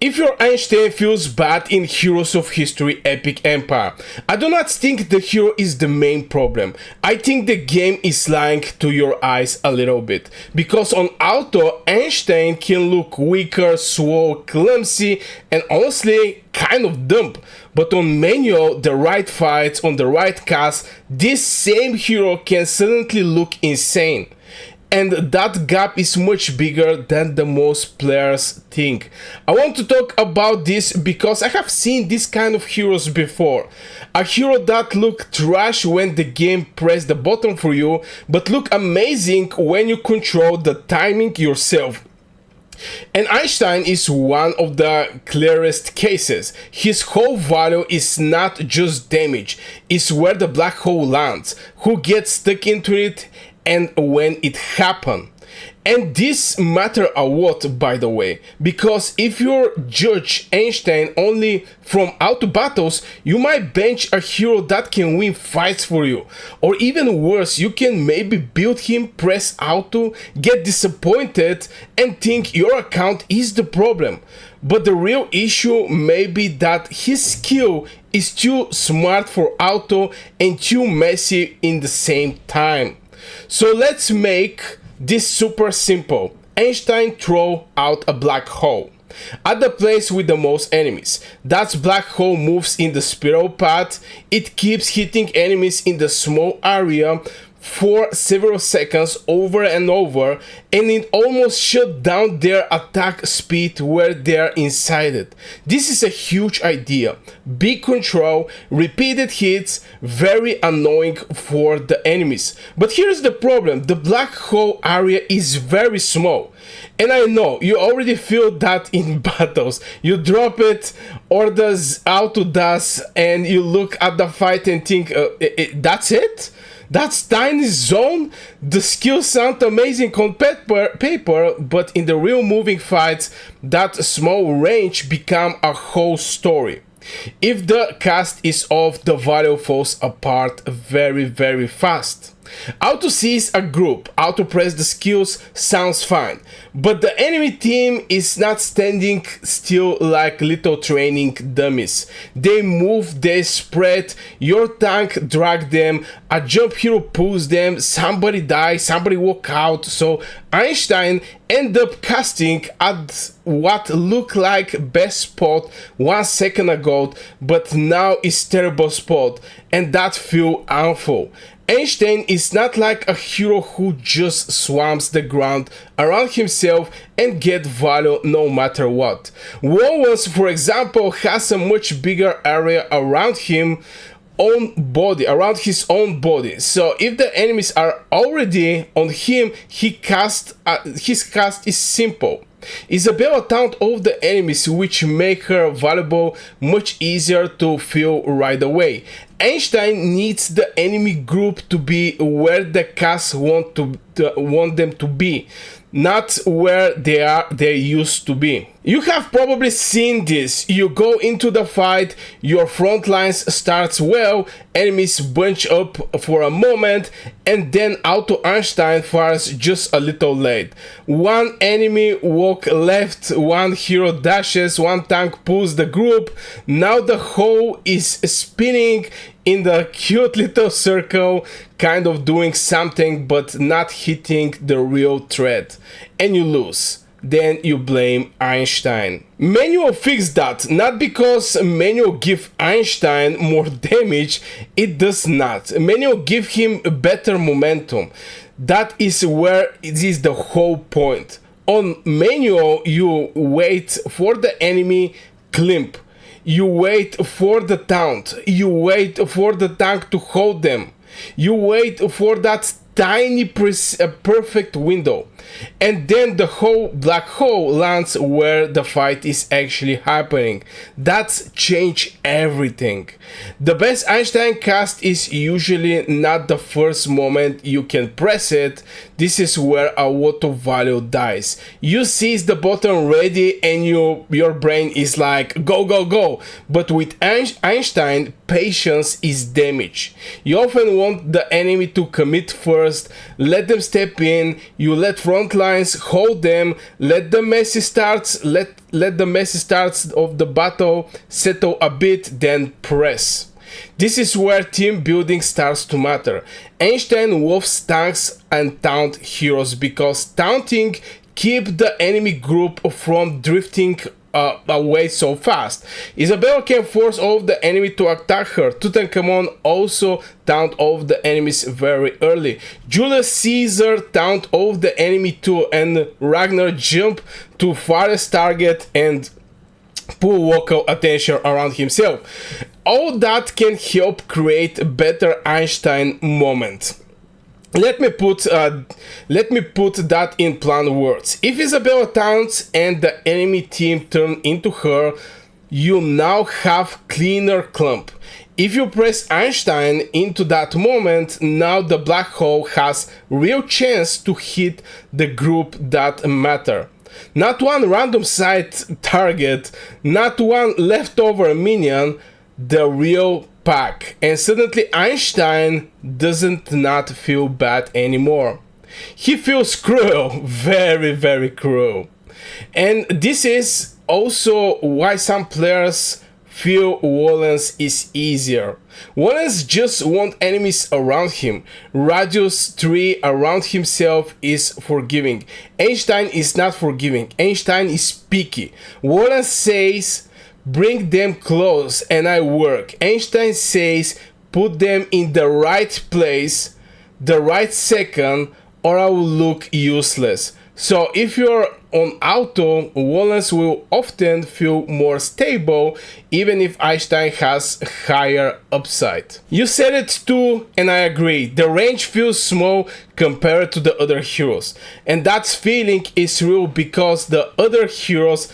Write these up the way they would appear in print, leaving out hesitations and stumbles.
If your Einstein feels bad in Heroes of History Epic Empire, I do not think the hero is the main problem. I think the game is lying to your eyes a little bit. Because on auto, Einstein can look weaker, slow, clumsy, and honestly kind of dumb. But on manual, the right fights, on the right cast, this same hero can suddenly look insane. And that gap is much bigger than the most players think. I want to talk about this because I have seen this kind of heroes before. A hero that look trash when the game press the button for you, but look amazing when you control the timing yourself. And Einstein is one of the clearest cases. His whole value is not just damage, it's where the black hole lands, who gets stuck into it, and when it happened. And this matter a lot, by the way, because if you judge Einstein only from auto battles, you might bench a hero that can win fights for you. Or even worse, you can maybe build him, press auto, get disappointed, and think your account is the problem. But the real issue may be that his skill is too smart for auto and too messy in the same time. So let's make this super simple. Einstein throw out a black hole at the place with the most enemies. That black hole moves in the spiral path. It keeps hitting enemies in the small area for several seconds over and over, and it almost shut down their attack speed where they're inside it. This is a huge idea. Big control, repeated hits, very annoying for the enemies. But here's the problem, the black hole area is very small. And I know you already feel that in battles. You drop it, or does auto does, and you look at the fight and think, that's it? That's tiny zone? The skills sound amazing on paper, but in the real moving fights, that small range become a whole story. If the cast is off, the value falls apart very fast. Auto sees a group, auto press the skills, sounds fine, but the enemy team is not standing still like little training dummies. They move, they spread, your tank drag them, a jump hero pulls them, somebody dies, somebody walk out, so Einstein end up casting at what looked like best spot 1 second ago, but now is terrible spot, and that feel awful. Einstein is not like a hero who just swamps the ground around himself and get value no matter what. Wallace, for example, has a much bigger area around his own body. So if the enemies are already on him, his cast is simple. Isabella taunt all the enemies, which make her valuable much easier to feel right away. Einstein needs the enemy group to be where the cast want them to be, not where they used to be. You have probably seen this. You go into the fight, your front lines starts well, enemies bunch up for a moment, and then auto Einstein fires just a little late. One enemy walk left, one hero dashes, one tank pulls the group. Now the whole is spinning in the cute little circle, kind of doing something but not hitting the real threat, and you lose. Then you blame Einstein. Manual fixed that, not because Manual give Einstein more damage, it does not. Manual give him better momentum. That is where it is the whole point. On Manual, you wait for the enemy climb. You wait for the taunt. You wait for the tank to hold them. You wait for that tiny perfect window, and then the whole black hole lands where the fight is actually happening. That's changed everything. The best Einstein cast is usually not the first moment you can press it. This is where a lot of value dies. You seize the button ready and your brain is like go go go, but with Einstein, patience is damage. You often want the enemy to commit first, first, let them step in, you let front lines hold them, let the messy starts of the battle settle a bit, then press. This is where team building starts to matter. Einstein loves tanks and taunt heroes because taunting keep the enemy group from drifting away so fast. Isabella can force all of the enemy to attack her. Tutankhamun also taunt all of the enemies very early. Julius Caesar taunt all of the enemy too, and Ragnar jump to farthest target and pull local attention around himself. All that can help create a better Einstein moment. Let me put that in plain words. If Isabella taunts and the enemy team turn into her, you now have cleaner clump. If you press Einstein into that moment, now the black hole has real chance to hit the group that matter. Not one random side target, not one leftover minion, the real pack. And suddenly Einstein doesn't not feel bad anymore. He feels cruel, very, very cruel. And this is also why some players feel Wallace is easier. Wallace just wants enemies around him. Radius 3 around himself is forgiving. Einstein is not forgiving. Einstein is picky. Wallace says, bring them close and I work. Einstein says, put them in the right place, the right second, or I will look useless. So if you're on auto, Wallace will often feel more stable, even if Einstein has higher upside. You said it too, and I agree. The range feels small compared to the other heroes. And that feeling is real because the other heroes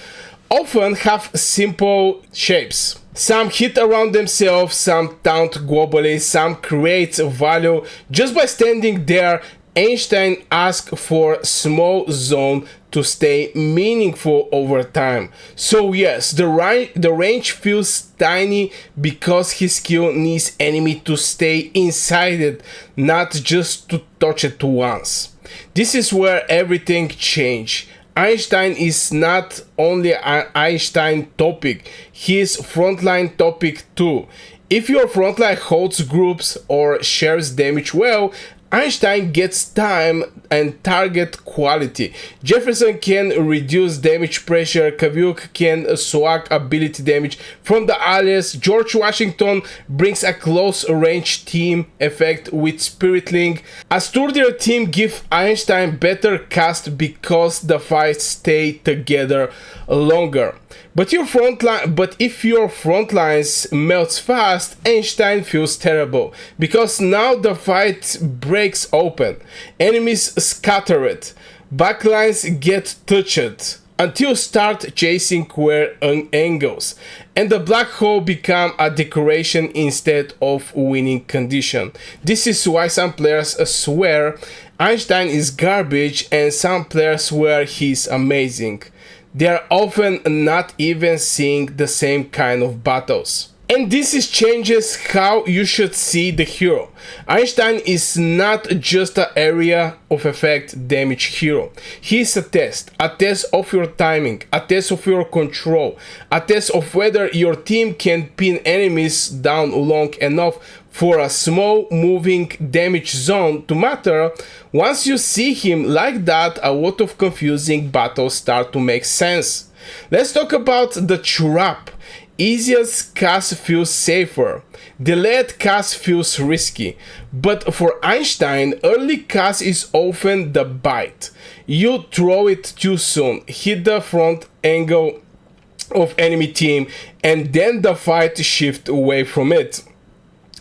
often have simple shapes. Some hit around themselves, some taunt globally, some create value just by standing there. Einstein asks for small zone to stay meaningful over time. So yes, the range feels tiny because his skill needs enemy to stay inside it, not just to touch it once. This is where everything changes. Einstein is not only an Einstein topic, he is frontline topic too. If your frontline holds groups or shares damage well, Einstein gets time and target quality. Jefferson can reduce damage pressure, Kavuk can swag ability damage from the allies, George Washington brings a close range team effect with Spiritling. A sturdier team gives Einstein better cast because the fights stay together longer. But if your front lines melts fast, Einstein feels terrible, because now the fight breaks open, enemies scatter it, backlines get touched, until start chasing queer angles, and the black hole become a decoration instead of winning condition. This is why some players swear Einstein is garbage and some players swear he's amazing. They are often not even seeing the same kind of battles. And this changes how you should see the hero. Einstein is not just an area of effect damage hero. He is a test of your timing, a test of your control, a test of whether your team can pin enemies down long enough for a small moving damage zone to matter. Once you see him like that, a lot of confusing battles start to make sense. Let's talk about the trap. Easiest cast feels safer, delayed cast feels risky, but for Einstein, early cast is often the bite. You throw it too soon, hit the front angle of enemy team, and then the fight shifts away from it.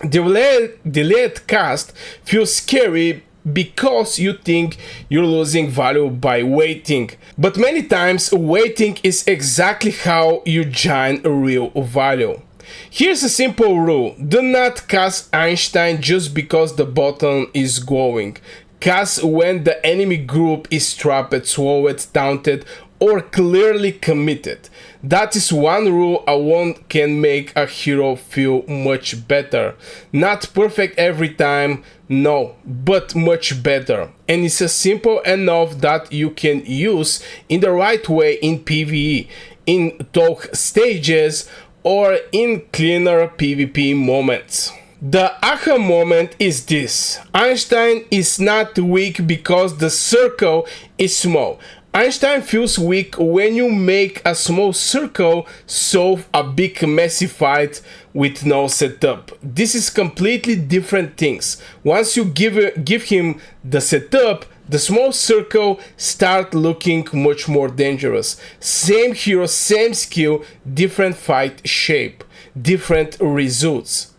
Delayed cast feels scary because you think you're losing value by waiting. But many times waiting is exactly how you gain real value. Here's a simple rule: do not cast Einstein just because the button is glowing. Cast when the enemy group is trapped, slowed, taunted, or clearly committed. That is one rule alone can make a hero feel much better. Not perfect every time, no, but much better. And it's simple enough that you can use in the right way in PvE, in talk stages, or in cleaner PvP moments. The aha moment is this: Einstein is not weak because the circle is small. Einstein feels weak when you make a small circle solve a big messy fight with no setup. This is completely different things. Once you give him the setup, the small circle start looking much more dangerous. Same hero, same skill, different fight shape, different results.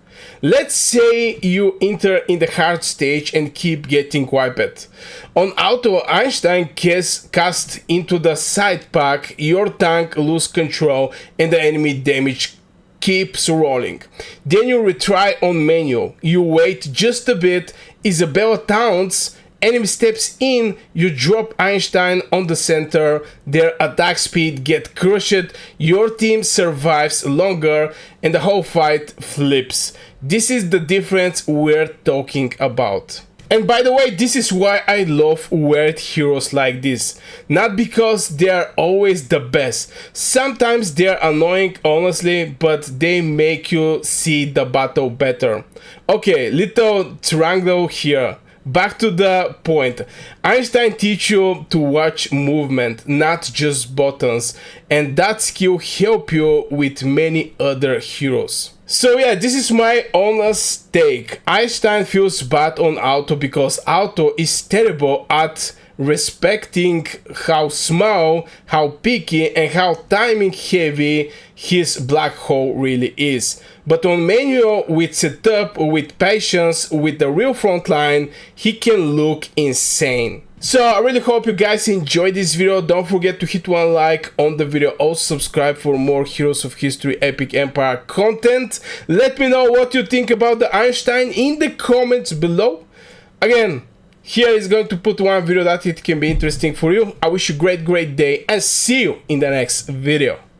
Let's say you enter in the hard stage and keep getting wiped. On auto, Einstein cast into the side pack, your tank lose control and the enemy damage keeps rolling. Then you retry on manual, you wait just a bit, Isabella taunts, enemy steps in, you drop Einstein on the center, their attack speed gets crushed, your team survives longer, and the whole fight flips. This is the difference we're talking about. And by the way, this is why I love weird heroes like this. Not because they are always the best. Sometimes they are annoying, honestly, but they make you see the battle better. Okay, little triangle here. Back to the point. Einstein teach you to watch movement, not just buttons, and that skill help you with many other heroes. So yeah, this is my honest take. Einstein feels bad on auto because auto is terrible at respecting how small, how picky, and how timing heavy his black hole really is. But on manual, with setup, with patience, with the real frontline, he can look insane. So I really hope you guys enjoyed this video. Don't forget to hit one like on the video. Also subscribe for more Heroes of History Epic Empire content. Let me know what you think about the Einstein in the comments below. Again, here is going to put one video that it can be interesting for you. I wish you a great day and see you in the next video.